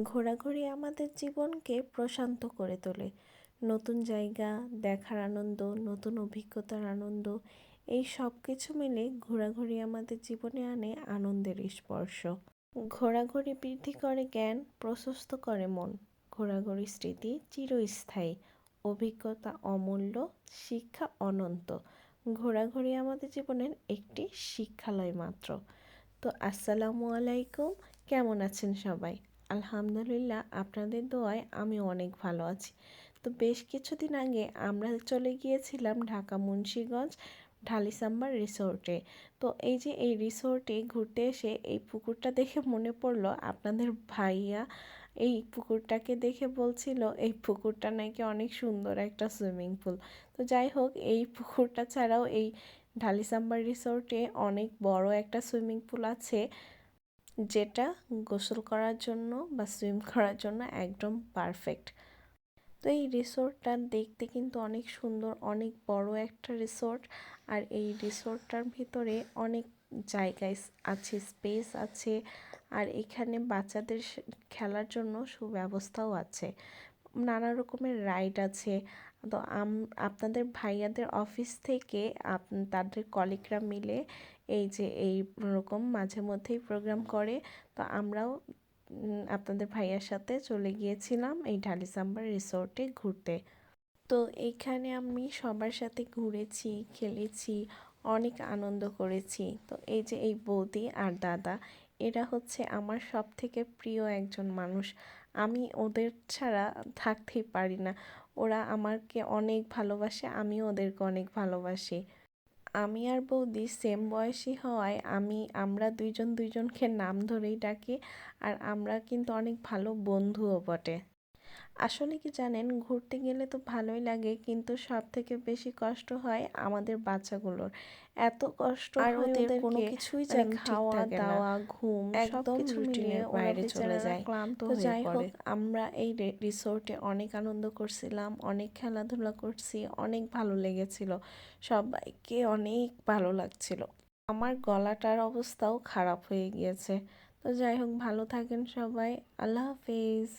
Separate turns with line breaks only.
ঘোরাঘুরি আমাদের জীবনকে প্রশান্ত করে তোলে। নতুন জায়গা দেখার আনন্দ, নতুন অভিজ্ঞতার আনন্দ, এই সব কিছু মিলে ঘোরাঘুরি আমাদের জীবনে আনে আনন্দের স্পর্শ। ঘোরাঘুরি বৃদ্ধি করে জ্ঞান, প্রশস্ত করে মন। ঘোরাঘুরি স্মৃতি চিরস্থায়ী, অভিজ্ঞতা অমূল্য, শিক্ষা অনন্ত। ঘোরাঘুরি আমাদের জীবনের একটি শিক্ষালয় মাত্র। তো আসসালামু আলাইকুম, কেমন আছেন সবাই? আলহামদুলিল্লাহ, আপনাদের দোয়ায় আমি অনেক ভালো আছি। তো বেশ কিছুদিন আগে আমরা চলে গিয়েছিলাম ঢাকা মুন্সিগঞ্জ ঢালিসাম্বার রিসোর্টে। তো এই যে এই রিসোর্টে ঘুরতে এসে এই পুকুরটা দেখে মনে পড়লো আপনাদের ভাইয়া এই পুকুরটাকে দেখে বলছিল এই পুকুরটা নাকি অনেক সুন্দর একটা সুইমিং পুল। তো যাই হোক, এই পুকুরটা ছাড়াও এই ঢালিসাম্বার রিসোর্টে অনেক বড় একটা সুইমিং পুল আছে, যেটা গোসল করার জন্য বা সুইম করার জন্য একদম পারফেক্ট। তো এই রিসোর্টটা দেখতে কিন্তু অনেক সুন্দর, অনেক বড় একটা রিসোর্ট। আর এই রিসোর্টটার ভিতরে অনেক জায়গায় আছে, স্পেস আছে। আর এখানে বাচ্চাদের খেলার জন্য সুব্যবস্থাও আছে, নানা রকমের রাইড আছে। তো আপনাদের ভাইয়াদের অফিস থেকে তাদের কলিগরা মিলে এই যে এই রকম মাঝে মধ্যেই প্রোগ্রাম করে। তো আমরাও আপনাদের ভাইয়ার সাথে চলে গিয়েছিলাম এই ঢালিসাম্বার রিসোর্টে ঘুরতে। তো এইখানে আমি সবার সাথে ঘুরেছি, খেলেছি, অনেক আনন্দ করেছি। তো এই যে এই বৌদি আর দাদা, এরা হচ্ছে আমার সব থেকে প্রিয় একজন মানুষ। আমি ওদের ছাড়া থাকতেই পারি না। ওরা আমাকে অনেক ভালোবাসে, আমিও ওদেরকে অনেক ভালোবাসি। আমি আর বৌদি সেম বয়সী হওয়ায় আমরা দুইজন দুইজনকে নাম ধরেই ডাকি। আর আমরা কিন্তু অনেক ভালো বন্ধুও বটে। আসলে কি জানেন, ঘুরতে গেলে তো ভালোই লাগে, কিন্তু সব থেকে বেশি কষ্ট হয় আমাদের বাচ্চাগুলোর। এত কষ্ট
আর
হয়
ওদের কোনো
ওদেরকে,
কিছুই
মানে
যেন ঠিক
খাওয়া
থাকে না,
দাওয়া ঘুম
একদম
সবকিছু মিলিয়ে
রুটিনের
ওরা
বাইরে চলে
বেচারারা
যায়।
ক্লান্ত
তো
হয়ে
যাই
পড়ে।
হোক,
আমরা এই রিসোর্টে অনেক আনন্দ করছিলাম, অনেক খেলাধুলা করছি, অনেক ভালো লেগেছিল, সবাইকে অনেক ভালো লাগছিল। আমার গলাটার অবস্থাও খারাপ হয়ে গিয়েছে। তো যাই হোক, ভালো থাকেন সবাই। আল্লাহ হাফেজ।